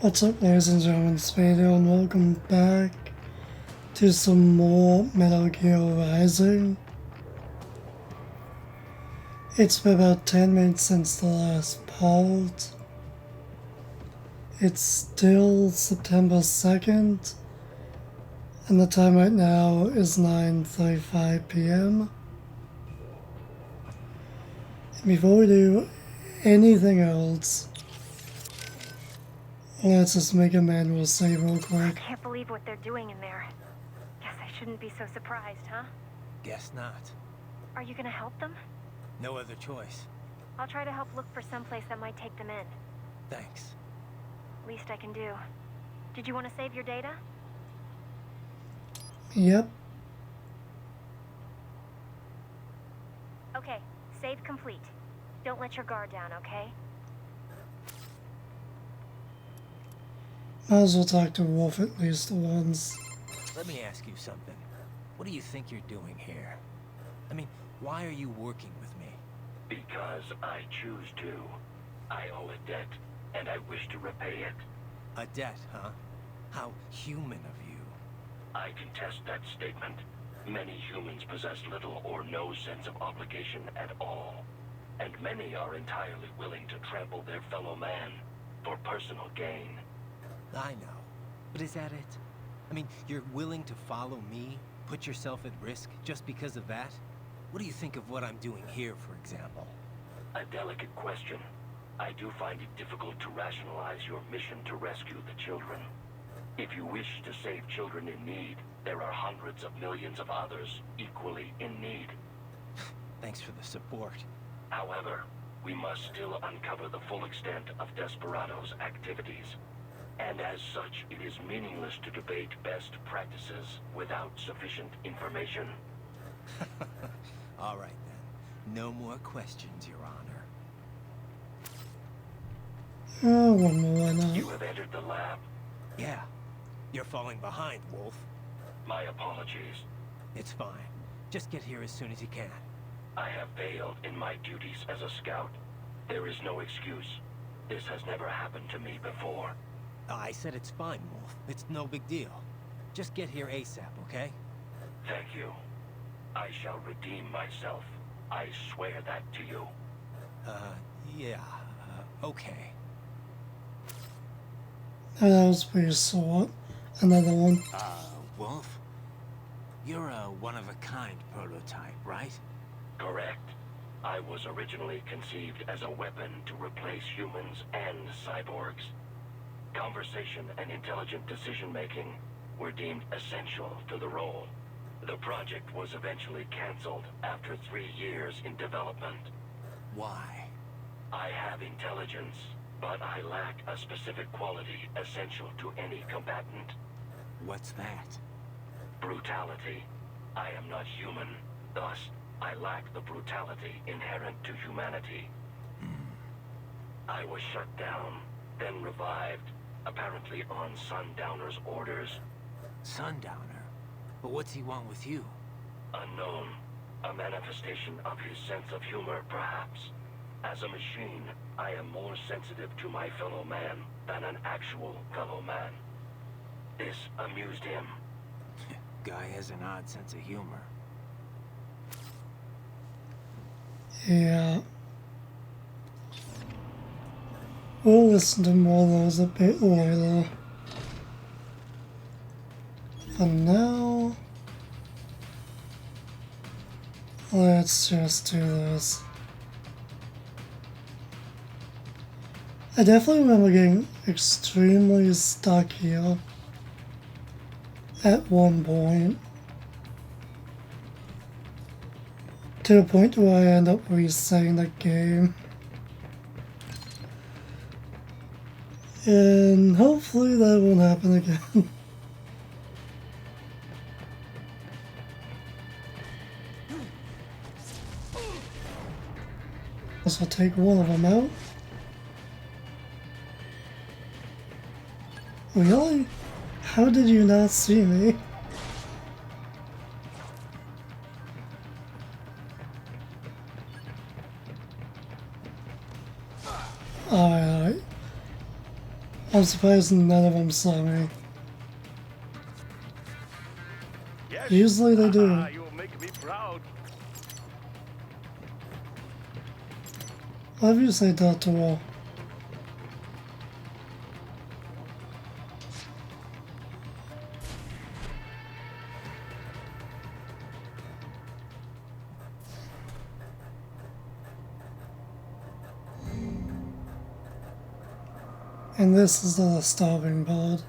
What's up, ladies and gentlemen, SpadeWant, and welcome back to some more Metal Gear Rising. It's been about 10 minutes since the last part. It's still September 2nd, and the time right now is 9:35 p.m. And before we do anything else, let's just make a manual save real I quick. can't believe what they're doing in there. Guess I shouldn't be so surprised, huh? Guess not. Are you gonna help them? No other choice. I'll try to help look for someplace that might take them in. Thanks. Least I can do. Did you want to save your data? Yep. Okay, save complete. Don't let your guard down, okay? Might as well talk to Wolf at least once. Let me ask you something. What do you think you're doing here? I mean, why are you working with me? Because I choose to. I owe a debt, and I wish to repay it. A debt, huh? How human of you. I contest that statement. Many humans possess little or no sense of obligation at all. And many are entirely willing to trample their fellow man for personal gain. I know. But is that it? I mean, you're willing to follow me? Put yourself at risk just because of that? What do you think of what I'm doing here, for example? A delicate question. I do find it difficult to rationalize your mission to rescue the children. If you wish to save children in need, there are hundreds of millions of others equally in need. Thanks for the support. However, we must still uncover the full extent of Desperado's activities. And as such, it is meaningless to debate best practices without sufficient information. All right, then. No more questions, Your Honor. Oh, one more, why not? You have entered the lab. Yeah. You're falling behind, Wolf. My apologies. It's fine. Just get here as soon as you can. I have failed in my duties as a scout. There is no excuse. This has never happened to me before. I said it's fine, Wolf. It's no big deal. Just get here ASAP, okay? Thank you. I shall redeem myself. I swear that to you. Yeah, okay. Oh, that was pretty short. Another one. Wolf? You're a one-of-a-kind prototype, right? Correct. I was originally conceived as a weapon to replace humans and cyborgs. Conversation and intelligent decision-making were deemed essential to the role. The project was eventually canceled after 3 years in development. Why? I have intelligence, but I lack a specific quality essential to any combatant. What's that? Brutality. I am not human, thus I lack the brutality inherent to humanity. I was shut down, then revived, apparently on Sundowner's orders. Sundowner? But what's he want with you? Unknown. A manifestation of his sense of humor, perhaps. As a machine, I am more sensitive to my fellow man than an actual fellow man. This amused him. Guy has an odd sense of humor. Yeah. We'll listen to more of those a bit later. For now, let's just do this. I definitely remember getting extremely stuck here at one point, to the point where I end up resetting the game. And hopefully that won't happen again. Guess I'll take one of them out. Really? How did you not see me? Alright. I'm surprised none of them saw me. Yes. Usually they do. You make me proud. Whatever you say, Dr. Roll. And this is the starving part.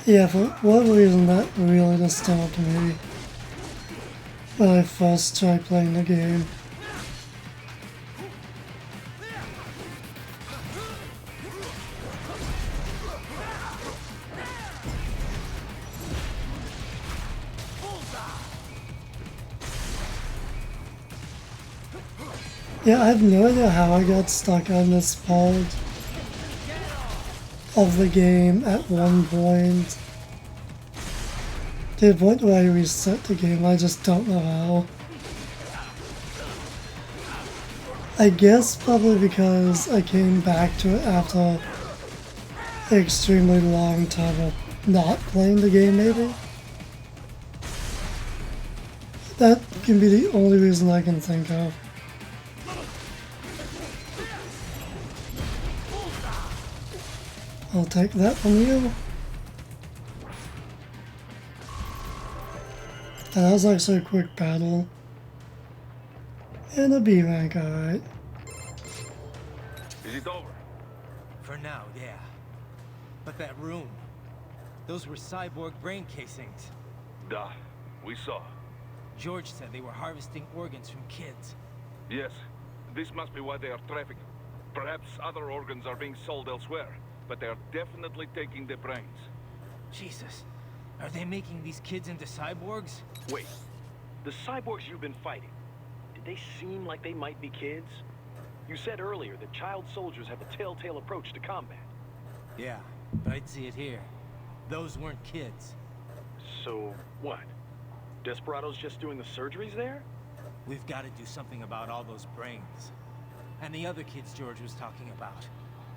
Yeah, for whatever reason that really disturbed me when I first tried playing the game. Yeah, I have no idea how I got stuck on this part of the game at one point. To the point where I reset the game, I just don't know how. I guess probably because I came back to it after an extremely long time of not playing the game, maybe? That can be the only reason I can think of. I'll take that from you. And that was actually a quick battle. And a B rank, alright. Is it over? For now, yeah. But that room, those were cyborg brain casings. Duh. We saw. George said they were harvesting organs from kids. Yes. This must be why they are trafficking. Perhaps other organs are being sold elsewhere, but they are definitely taking the brains. Jesus, are they making these kids into cyborgs? Wait, the cyborgs you've been fighting, did they seem like they might be kids? You said earlier that child soldiers have a telltale approach to combat. Yeah, but I'd see it here. Those weren't kids. So, what? Desperados just doing the surgeries there? We've got to do something about all those brains. And the other kids George was talking about.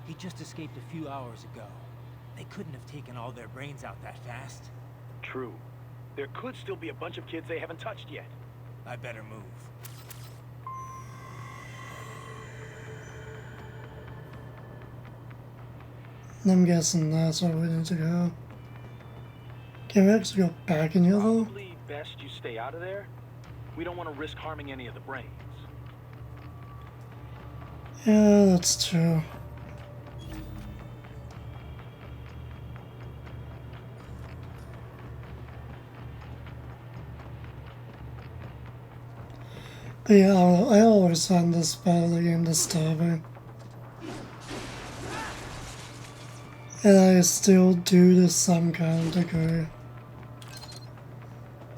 He just escaped a few hours ago. They couldn't have taken all their brains out that fast. True. There could still be a bunch of kids they haven't touched yet. I better move. I'm guessing that's where we need to go. Can we actually go back in here though? Probably best you stay out of there. We don't want to risk harming any of the brains. Yeah, that's true. But yeah, I always find this part of the game disturbing. And I still do to some kind of degree.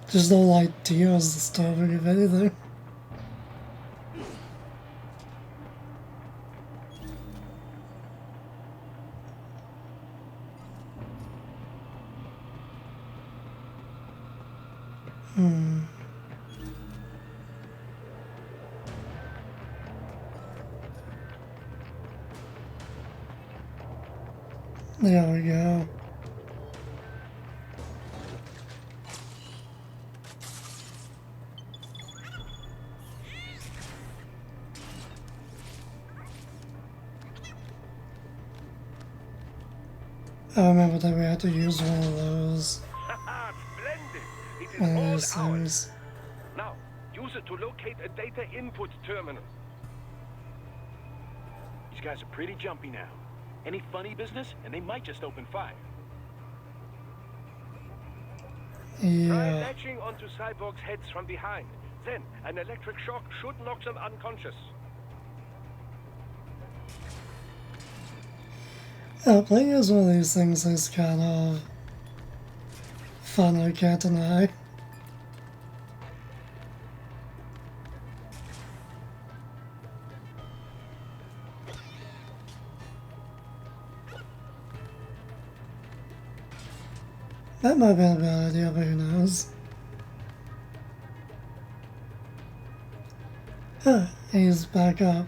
Just the whole idea is disturbing, if anything. There we go. I remember that we had to use one of those. Splendid! It is One of all those ours. things. Now, use it to locate a data input terminal. These guys are pretty jumpy now. Any funny business, and they might just open fire. Try Yeah. latching onto cyborgs' heads from behind. Then, an electric shock should knock them unconscious. Playing as one of these things is kind of fun, I can't deny. That might be a bad idea, but who knows? Huh, he's back up.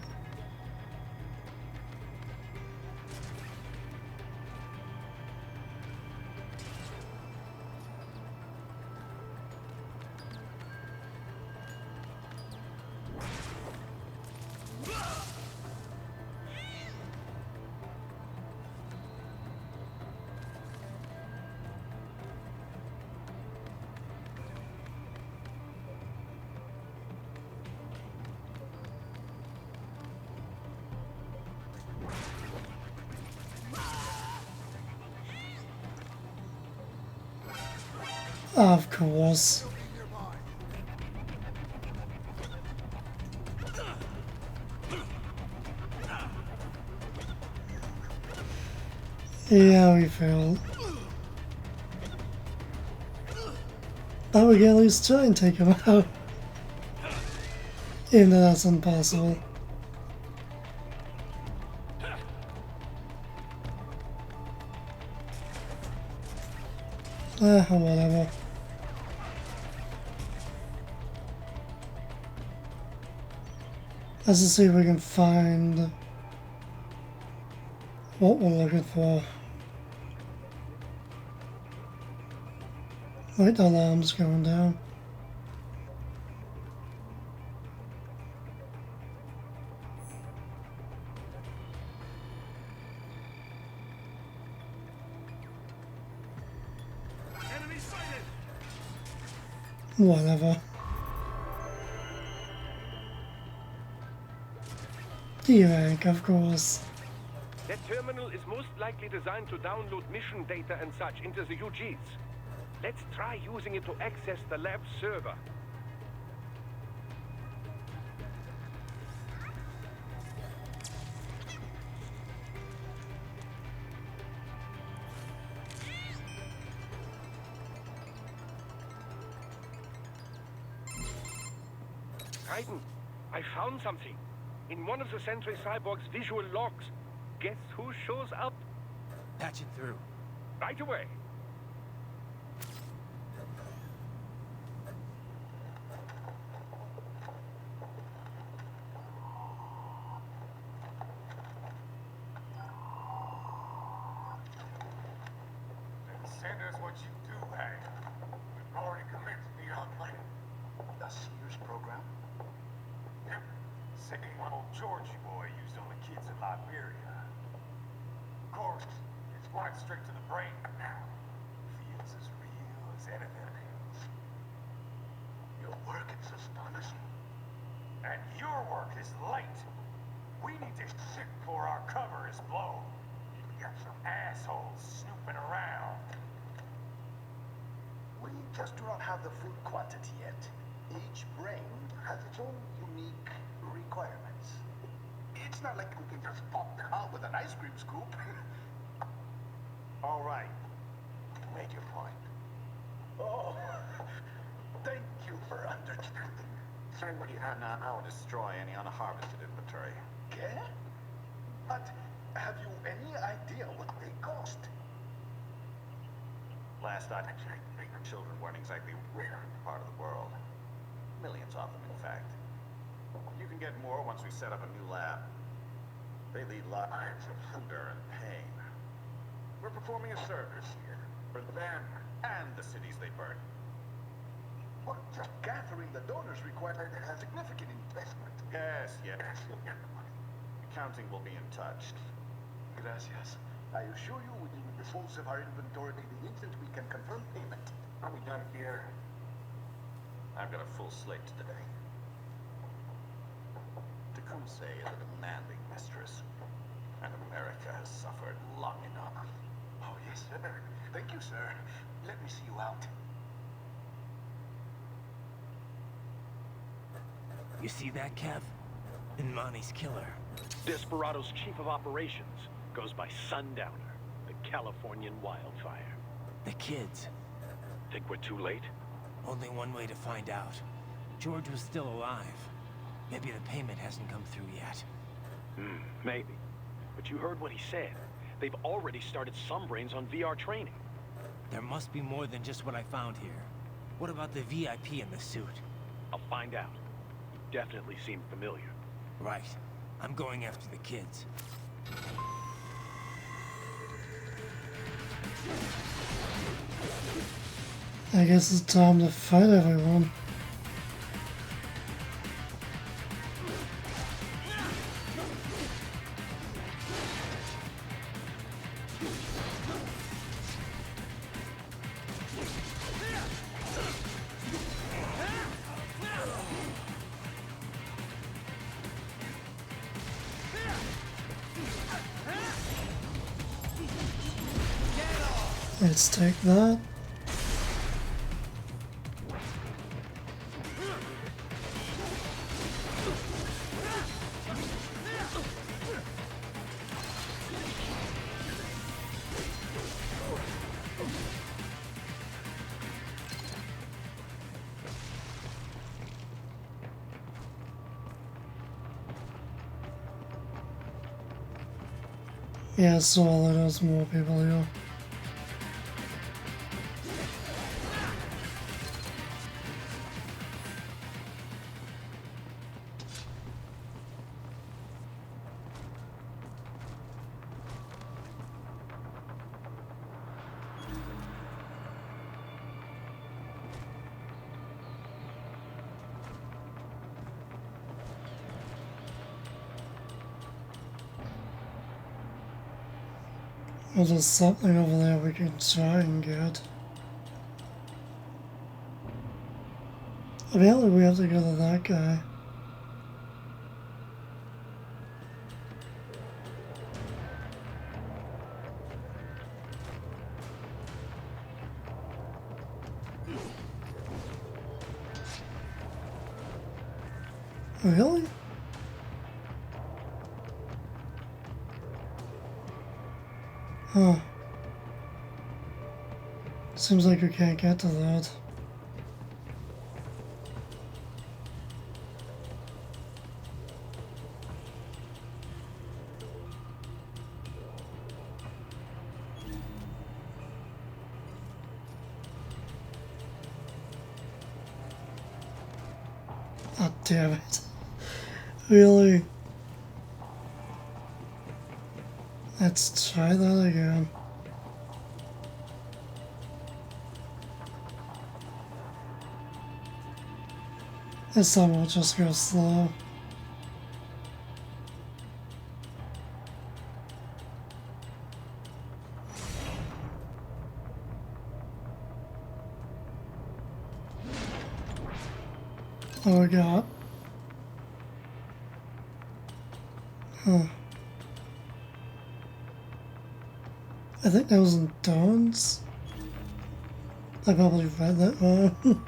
Of course. Yeah, we failed. But we can at least try and take him out. Even though that's impossible. Whatever. Let's just see if we can find what we're looking for. Wait, the alarm's going down. Enemy sighted! Whatever. D-rank, of course. That terminal is most likely designed to download mission data and such into the UGs. Let's try using it to access the lab server. Raiden, I found something. In one of the Sentry Cyborg's visual logs. Guess who shows up? Patching through. Right away. Send us what you do, Hank. We've already commenced the online. The Sears program? Yep. Same old Georgie boy used on the kids in Liberia. Of course, it's going straight to the brain now. Feels as real as anything else. Your work is astonishing. And your work is late. We need to shit before our cover is blown. We got some assholes snooping around. We just do not have the full quantity yet. Each brain has its own unique requirements. It's not like we can just pop them out with an ice cream scoop. All right. Make your point. Oh, thank you for understanding. Send what you have now and destroy any unharvested inventory. Okay? But have you any idea what they cost? Last I checked, children weren't exactly rare in the part of the world. Millions of them, in fact. You can get more once we set up a new lab. They lead lives of hunger and pain. We're performing a service here for them and the cities they burn. Well, just gathering the donors requires a significant investment. Yes, yes. Accounting will be in touch. Gracias. I assure you we will dispose of our inventory the instant we can confirm payment. Are we done here? I've got a full slate today. Tecumseh is a demanding mistress, and America has suffered long enough. Oh, yes, sir. Thank you, sir. Let me see you out. You see that, Kev? Inmani's killer. Desperado's chief of operations goes by Sundowner, the Californian wildfire. The kids. Think we're too late? Only one way to find out. George was still alive. Maybe the payment hasn't come through yet. Maybe. But you heard what he said. They've already started some brains on VR training. There must be more than just what I found here. What about the VIP in the suit? I'll find out. You definitely seem familiar. Right. I'm going after the kids. I guess it's time to fight everyone. Let's take that. Yeah, so there's more people here. Well, there's something over there we can try and get. Apparently we have to go to that guy. Really? Huh. Seems like we can't get to that. Oh, damn it. Really? Let's try that again. This time we'll just go slow. Oh my god. Huh. I think that was in Dawn's. I probably read that wrong.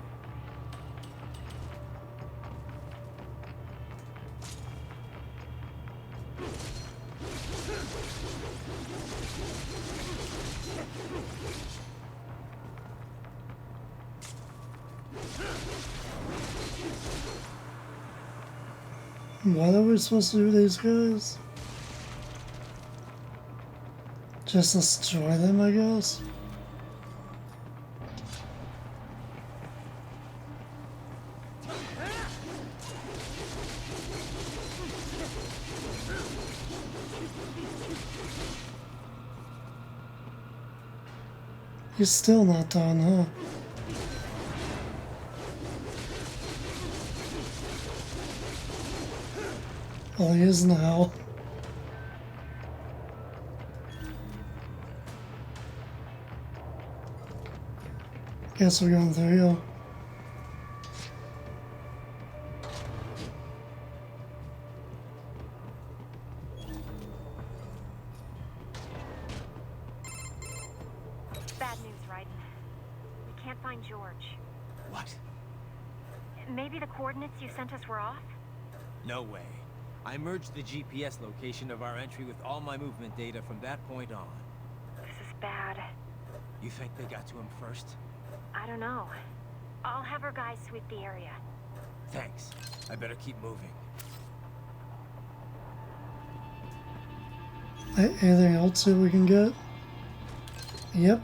What are we supposed to do with these guys? Just destroy them, I guess? He's still not done, huh? Well, he is now. Guess we're going through here. Bad news, Raiden. We can't find George. What? Maybe the coordinates you sent us were off? No way. I merged the GPS location of our entry with all my movement data from that point on. This is bad. You think they got to him first? I don't know. I'll have our guys sweep the area. Thanks. I better keep moving. Anything else that we can get? Yep.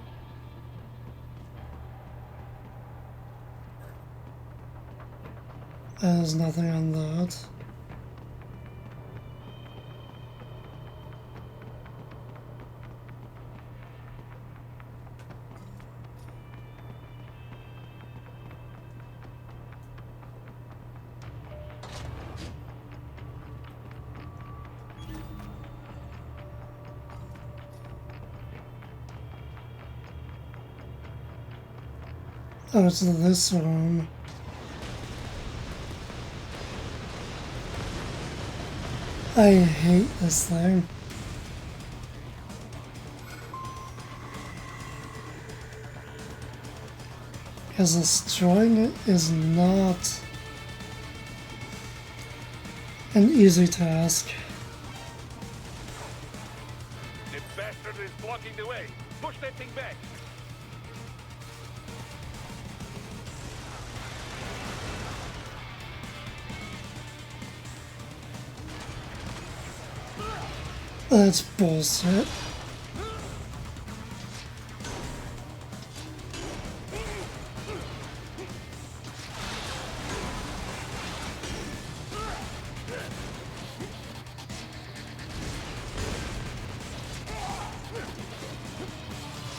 And there's nothing on that. Oh, it's this room. I hate this thing. Because destroying it is not an easy task. The bastard is blocking the way. Push that thing back. That's bullshit.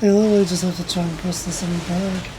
I literally just have to try and press this thing back.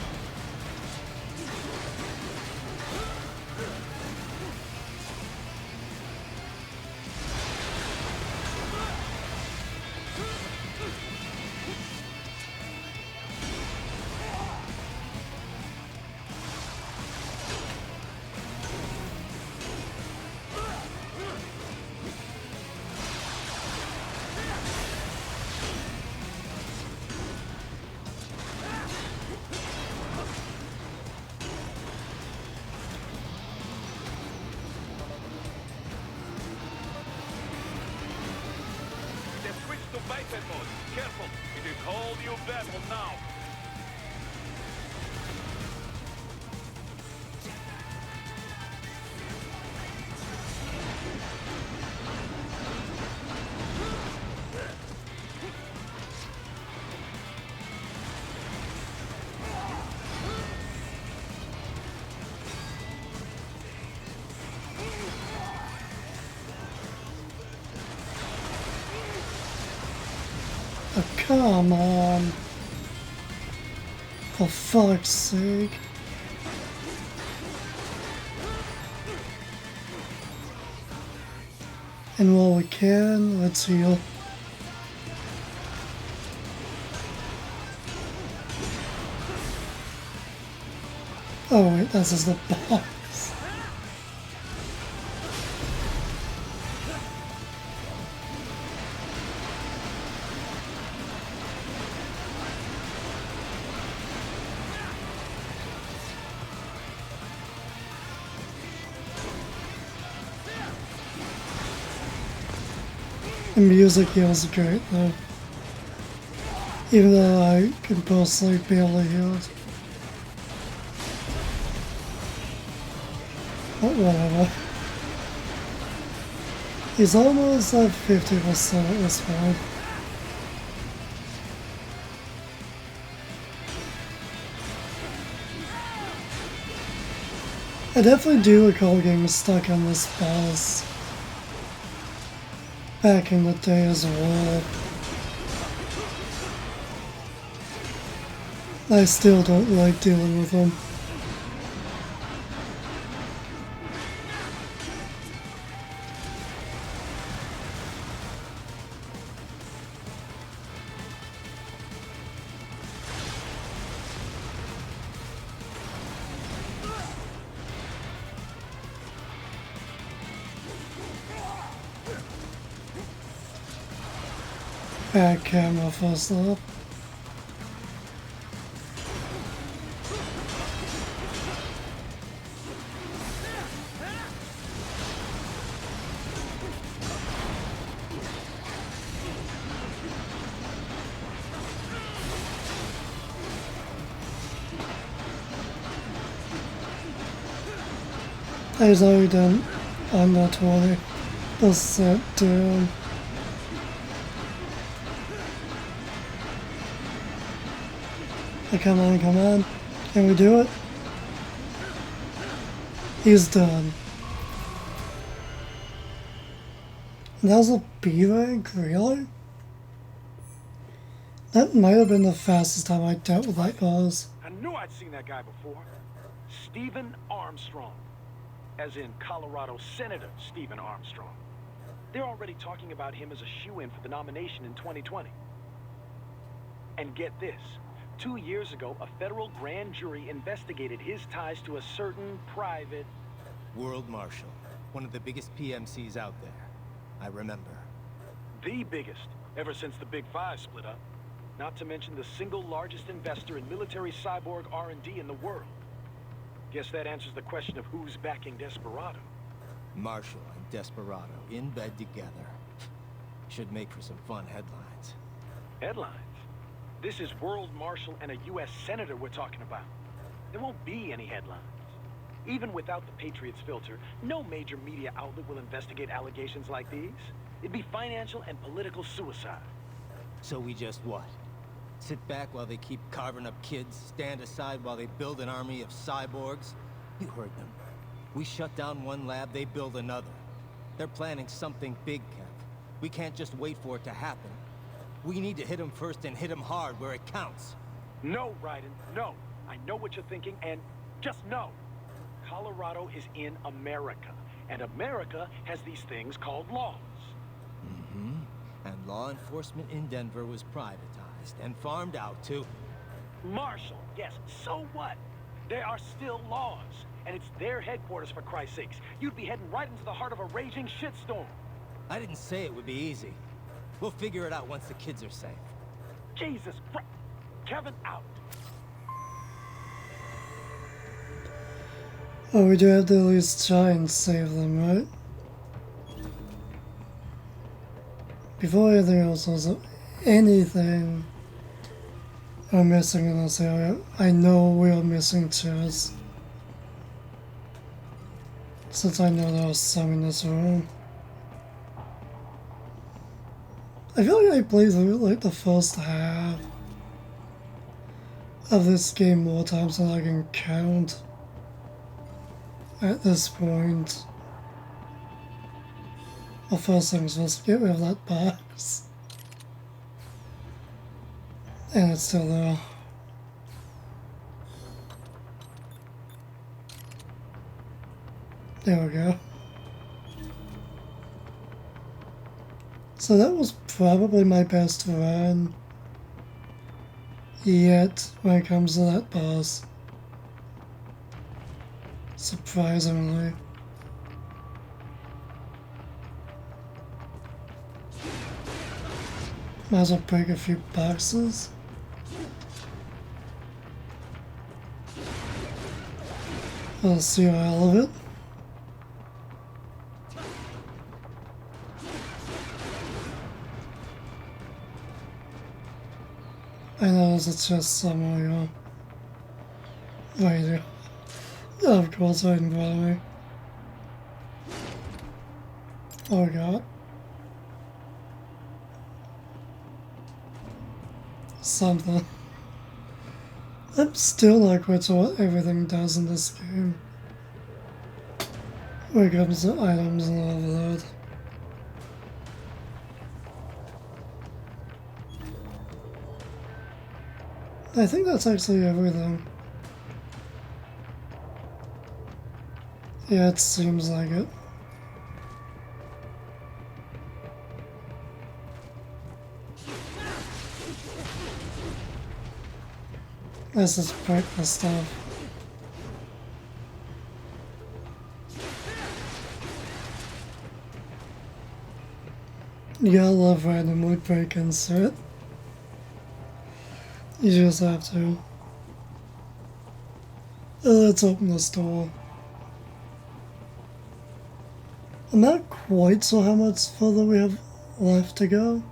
To biped mode. Careful. It is whole new battle now. Oh, come on. For fuck's sake. And while we can, let's heal. Oh wait, that's just the box. The music here is great though. Even though I can personally barely hear it. But whatever. He's almost at 50% at this point. I definitely do recall getting stuck on this boss back in the day as well. I still don't like dealing with him. Back camera first up. He's already done under 20% down. Come on, come on. Can we do it? He's done. That was a B rank, really? That might have been the fastest time I dealt with that boss. I knew I'd seen that guy before. Stephen Armstrong. As in Colorado Senator Stephen Armstrong. They're already talking about him as a shoo-in for the nomination in 2020. And get this. 2 years ago, a federal grand jury investigated his ties to a certain private... World Marshal. One of the biggest PMCs out there. I remember. The biggest, ever since the Big Five split up. Not to mention the single largest investor in military cyborg R&D in the world. Guess that answers the question of who's backing Desperado. Marshall and Desperado in bed together. Should make for some fun headlines. Headlines? This is World Marshal and a U.S. Senator we're talking about. There won't be any headlines. Even without the Patriots filter, no major media outlet will investigate allegations like these. It'd be financial and political suicide. So we just what? Sit back while they keep carving up kids, stand aside while they build an army of cyborgs? You heard them. We shut down one lab, they build another. They're planning something big, Kev. We can't just wait for it to happen. We need to hit them first and hit them hard where it counts. No, Raiden, no. I know what you're thinking, and just no. Colorado is in America, and America has these things called laws. Mm-hmm. And law enforcement in Denver was privatized and farmed out to... Marshall, yes, so what? There are still laws, and it's their headquarters, for Christ's sakes. You'd be heading right into the heart of a raging shitstorm. I didn't say it would be easy. We'll figure it out once the kids are safe. Jesus Christ. Kevin out. Oh, we do have to at least try and save them, right? Before anything else, was there anything I'm missing in this area? I know we are missing chairs. Since I know there are some in this room. I feel like I played through like the first half of this game more times than I can count at this point. Well, first things first, get rid of that box. And it's still there. There we go. So that was probably my best run yet when it comes to that boss. Surprisingly. Might as well break a few boxes. I'll see all of it. I know there's a chest somewhere, right here. Of course, right in front of me. Oh god. Something. I'm still not quite sure what everything does in this game. When it comes to items and all of that. I think that's actually everything. Yeah, it seems like it. This is breakfast stuff. You gotta love randomly breaking shit. You just have to. Let's open this door. I'm not quite sure how much further we have left to go.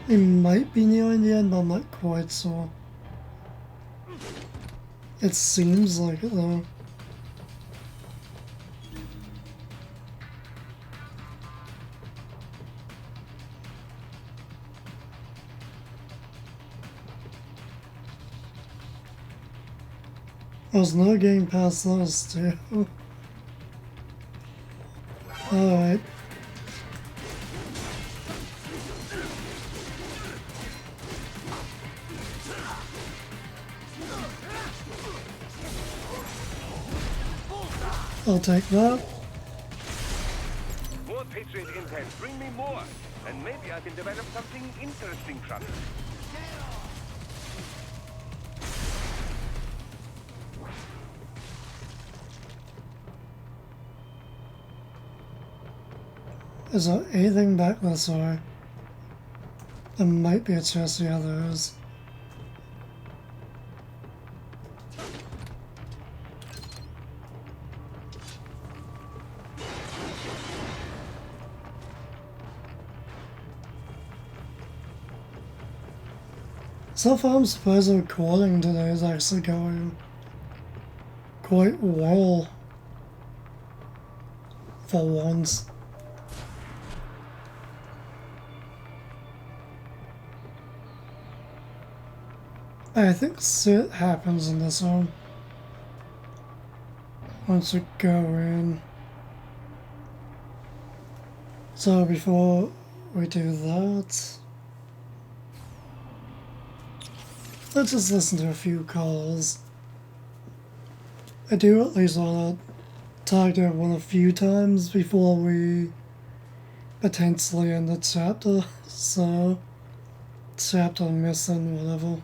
It might be nearing the end, but I'm not quite sure. It seems like it though. Was no getting past those two. Alright. I'll take that. More Patriot intel. Bring me more. And maybe I can develop something interesting from it. Is there anything back this way? There might be a chest, yeah, there is. So far, I'm surprised the recording today is actually going quite well for once. I think shit happens in this one. Once you go in. So before we do that, let's just listen to a few calls. I do at least want to talk to everyone a few times before we potentially end the chapter. So, chapter missing, whatever.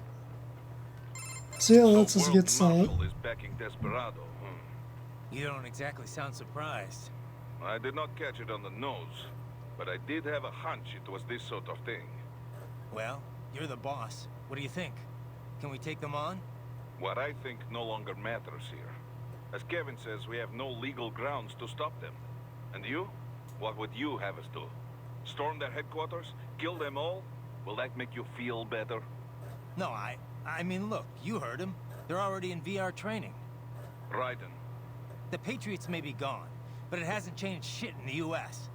So yeah, let's just get started. Marshal is backing Desperado. You don't exactly sound surprised. I did not catch it on the nose, but I did have a hunch it was this sort of thing. Well, you're the boss. What do you think? Can we take them on? What I think no longer matters here. As Kevin says, we have no legal grounds to stop them. And you? What would you have us do? Storm their headquarters? Kill them all? Will that make you feel better? No, I mean, look, you heard him. They're already in VR training. Raiden. The Patriots may be gone, but it hasn't changed shit in the U.S.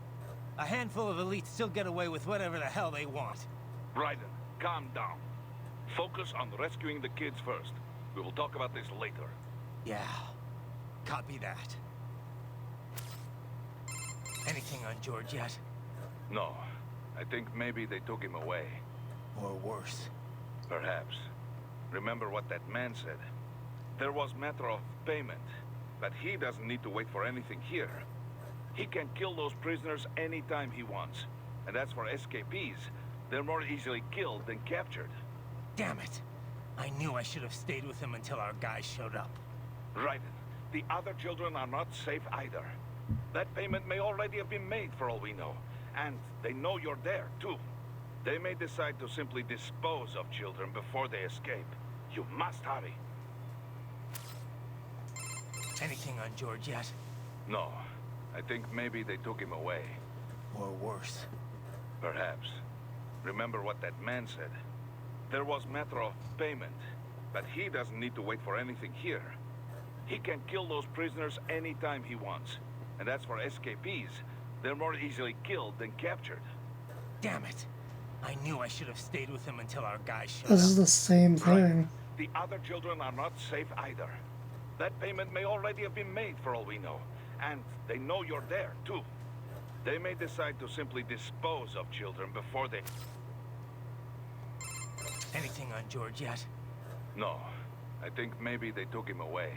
A handful of elites still get away with whatever the hell they want. Raiden, calm down. Focus on rescuing the kids first. We will talk about this later. Yeah, copy that. Anything on George yet? No. I think maybe they took him away. Or worse. Perhaps. Remember what that man said. There was matter of payment, but he doesn't need to wait for anything here. He can kill those prisoners anytime he wants. And as for escapees, they're more easily killed than captured. Damn it! I knew I should have stayed with him until our guys showed up. Raiden, the other children are not safe either. That payment may already have been made for all we know. And they know you're there, too. They may decide to simply dispose of children before they escape. You must hurry. Anything on George yet? No. I think maybe they took him away. Or worse. Perhaps. Remember what that man said. There was matter of payment, but he doesn't need to wait for anything here. He can kill those prisoners anytime he wants. And as for escapees, they're more easily killed than captured. Damn it! I knew I should have stayed with him until our guys showed This up. is the same thing. The other children are not safe either. That payment may already have been made for all we know. And they know you're there, too. They may decide to simply dispose of children before they... Anything on George yet? No. I think maybe they took him away.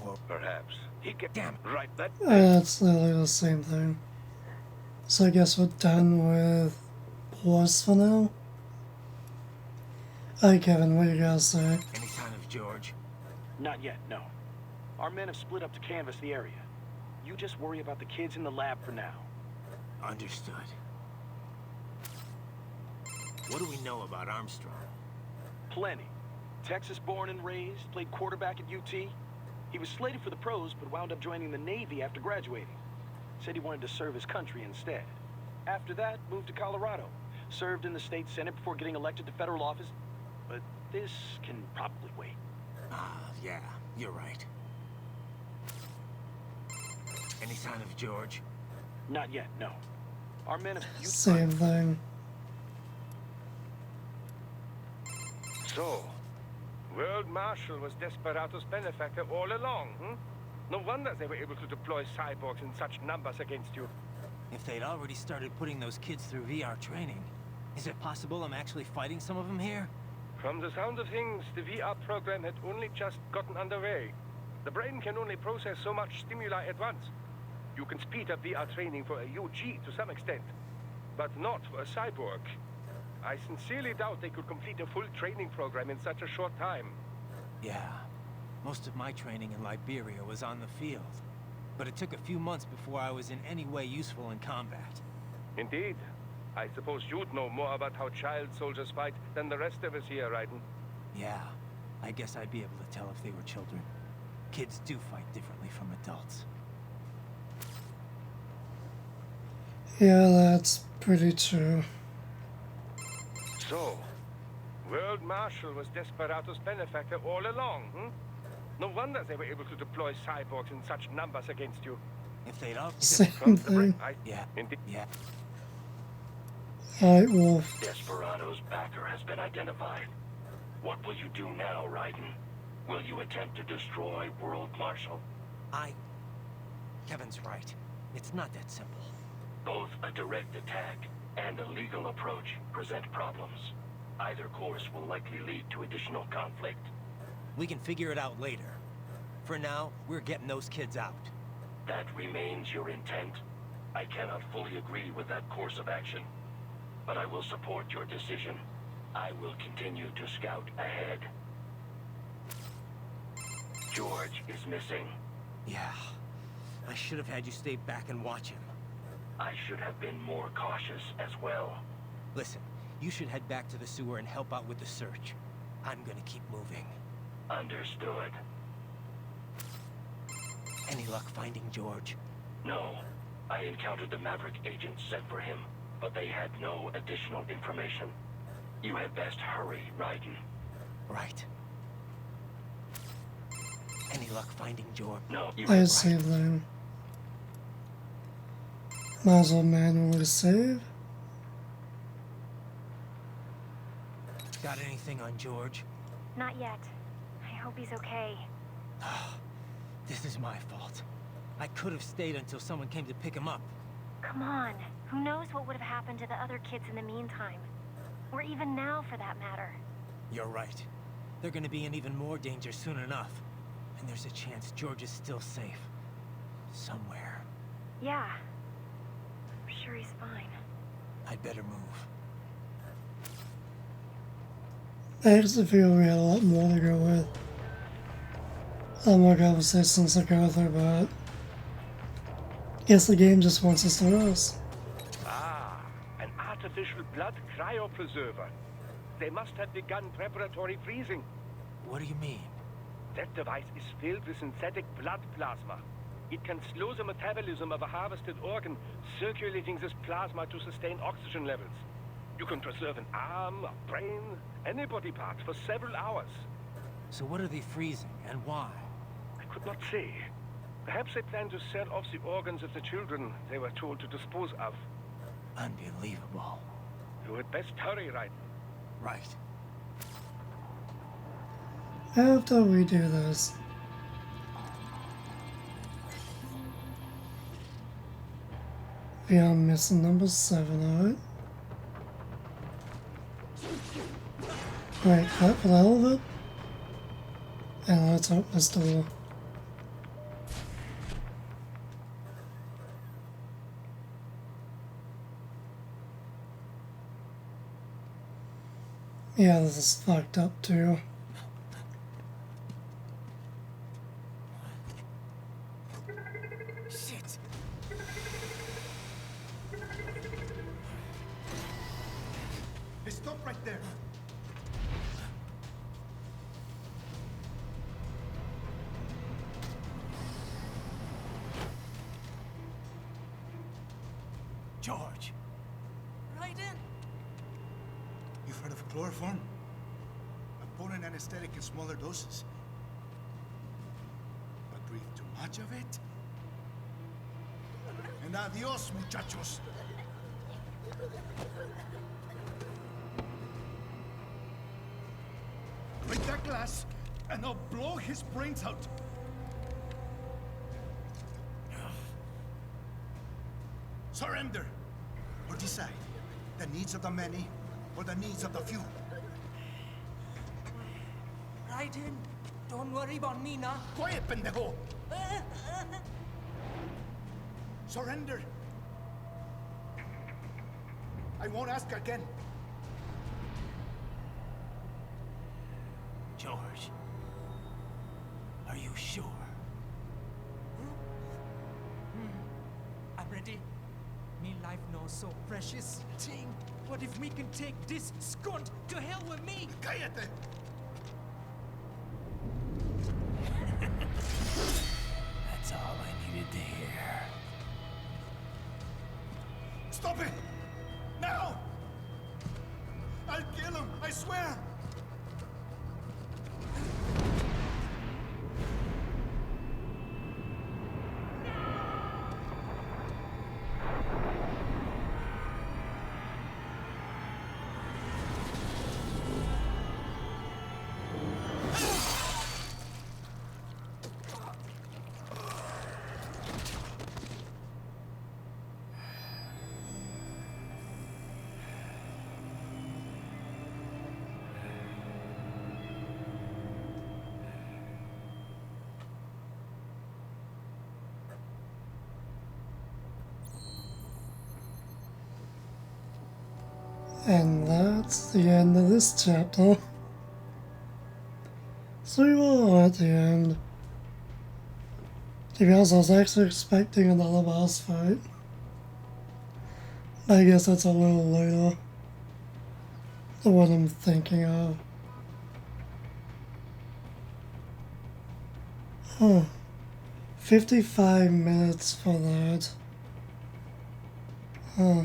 Or perhaps. He can... Damn. Right, that... It's literally the same thing. So I guess we're done with Horse for now. Hey Kevin, what do you guys say? Any sign of George? Not yet, no. Our men have split up to canvass the area. You just worry about the kids in the lab for now. Understood. What do we know about Armstrong? Plenty. Texas born and raised, played quarterback at UT. He was slated for the pros, but wound up joining the Navy after graduating. Said he wanted to serve his country instead. After that, moved to Colorado. Served in the state senate before getting elected to federal office. But this can probably wait. Ah, yeah, you're right. Any sign of George? Not yet, no. Our men have... Same thing. So, World Marshal was Desperado's benefactor all along, hmm? No wonder they were able to deploy cyborgs in such numbers against you. If they'd already started putting those kids through VR training, is it possible I'm actually fighting some of them here? From the sound of things, the VR program had only just gotten underway. The brain can only process so much stimuli at once. You can speed up VR training for a UG to some extent, but not for a cyborg. I sincerely doubt they could complete a full training program in such a short time. Yeah. Most of my training in Liberia was on the field. But it took a few months before I was in any way useful in combat. Indeed. I suppose you'd know more about how child soldiers fight than the rest of us here, Raiden. Yeah. I guess I'd be able to tell if they were children. Kids do fight differently from adults. Yeah, that's pretty true. So, World Marshal was Desperado's benefactor all along, hmm? No wonder they were able to deploy cyborgs in such numbers against you. If they'd all... Same thing. Yeah. Indeed. Yeah. Alright, Wolf. Desperado's backer has been identified. What will you do now, Raiden? Will you attempt to destroy World Marshal? Kevin's right. It's not that simple. Both a direct attack and a legal approach present problems. Either course will likely lead to additional conflict. We can figure it out later. For now, we're getting those kids out. That remains your intent. I cannot fully agree with that course of action, but I will support your decision. I will continue to scout ahead. George is missing. Yeah. I should have had you stay back and watch him. I should have been more cautious as well. Listen, you should head back to the sewer and help out with the search. I'm gonna keep moving. Understood. Any luck finding George? No. I encountered the Maverick agents sent for him, but they had no additional information. You had best hurry, Raiden. Right. Any luck finding George? No, you I saved them. Might as well manually save. Got anything on George? Not yet. I hope he's okay. This is my fault. I could have stayed until someone came to pick him up. Come on. Who knows what would have happened to the other kids in the meantime? Or even now, for that matter. You're right. They're gonna be in even more danger soon enough. And there's a chance George is still safe. Somewhere. Yeah. I'm sure he's fine. I'd better move. I actually feel we had a lot more to go with. More conversations to go through, but guess the game just wants us to rest. Ah, an artificial blood cryopreserver. They must have begun preparatory freezing. What do you mean? That device is filled with synthetic blood plasma. It can slow the metabolism of a harvested organ, circulating this plasma to sustain oxygen levels. You can preserve an arm, a brain, any body part for several hours. So what are they freezing, and why? I could not say. Perhaps they plan to sell off the organs of the children they were told to dispose of. Unbelievable. You had best hurry, right? Right. After we do this, we are missing number 7, alright? Right, clap for the hell of it. And let's open this door. Yeah, this is fucked up too. Shit. Hey, stop right there. George. Right in. You've heard of chloroform? A potent anesthetic in smaller doses. But breathe too much of it? And adios, muchachos. Drink that glass and I'll blow his brains out. Surrender or decide the needs of the many or the needs of the few. Raiden, don't worry about me, nah. Quiet, pendejo! Surrender. I won't ask again. George, are you sure? I'm ready. Me life now so precious. Ting, what if we can take this skunt to hell with me? Cállate! That's all I needed to hear. Stop it! Now! I'll kill him, I swear! And that's the end of this chapter. So we were at the end. To be honest, I was actually expecting another boss fight. But I guess that's a little later than what I'm thinking of. Huh. 55 minutes for that. Huh.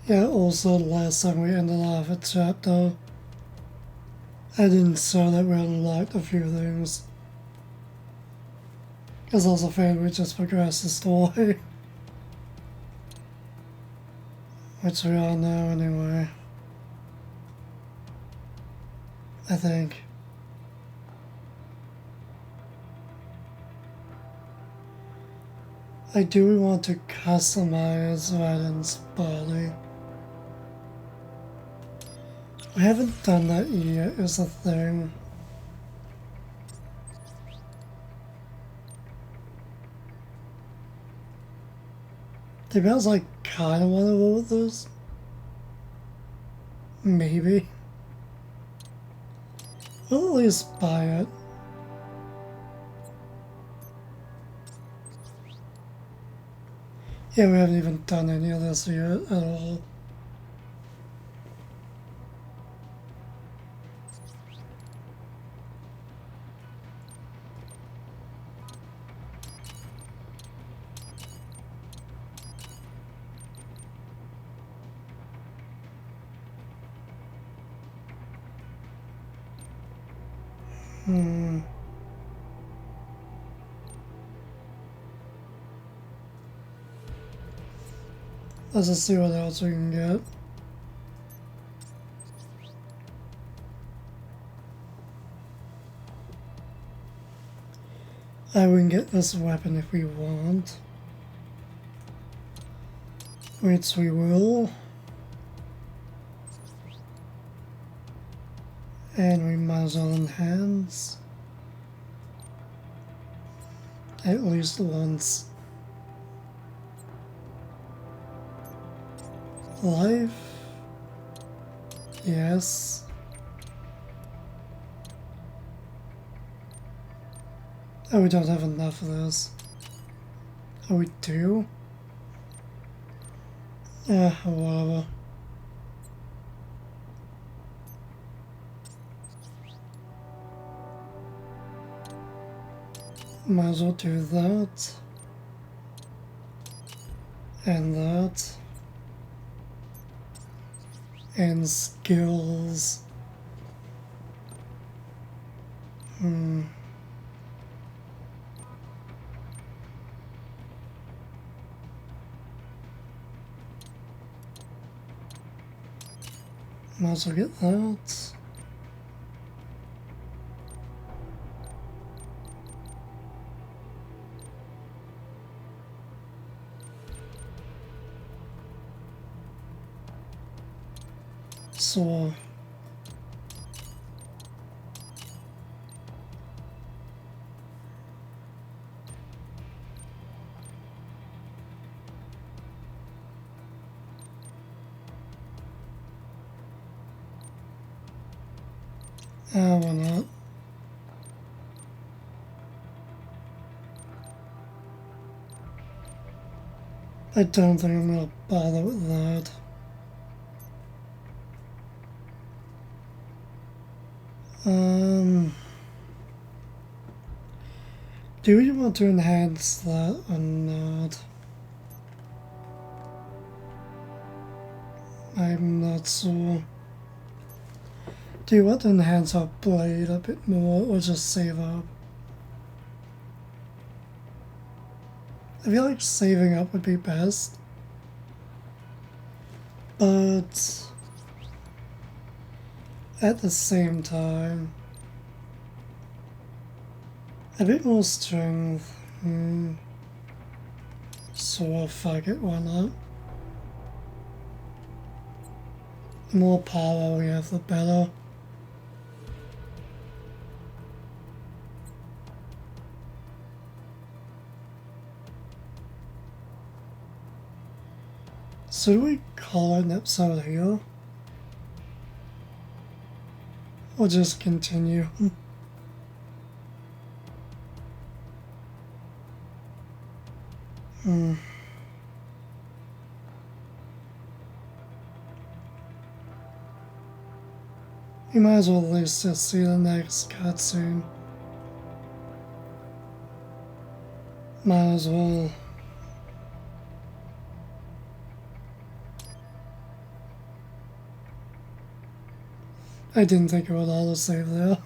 Yeah, also the last time we ended off a chapter, I didn't show that we unlocked a few things. Because I was afraid we'd just progress the story. Which we all know anyway. I think. I do want to customize Raiden's body. I haven't done that yet, is a thing. To be honest, I kinda wanna roll with this. Maybe. We'll at least buy it. Yeah, we haven't even done any of this yet at all. Let's just see what else we can get. We can get this weapon if we want. Which we will. And we might as well enhance. At least once. Life? Yes. Oh, we don't have enough of this. Oh, we do? Yeah, whatever. Might as well do that. And that. And skills. Might as well get that. So why not? I don't think I'm gonna bother with that. Do we want to enhance that or not? I'm not sure. Do you want to enhance our blade a bit more or just save up? I feel like saving up would be best. But at the same time, a bit more strength. So fuck it, why not? The more power we have, the better. So do we call it an episode here? Or just continue? You might as well at least just see the next cutscene. Might as well. I didn't think it would auto-save there.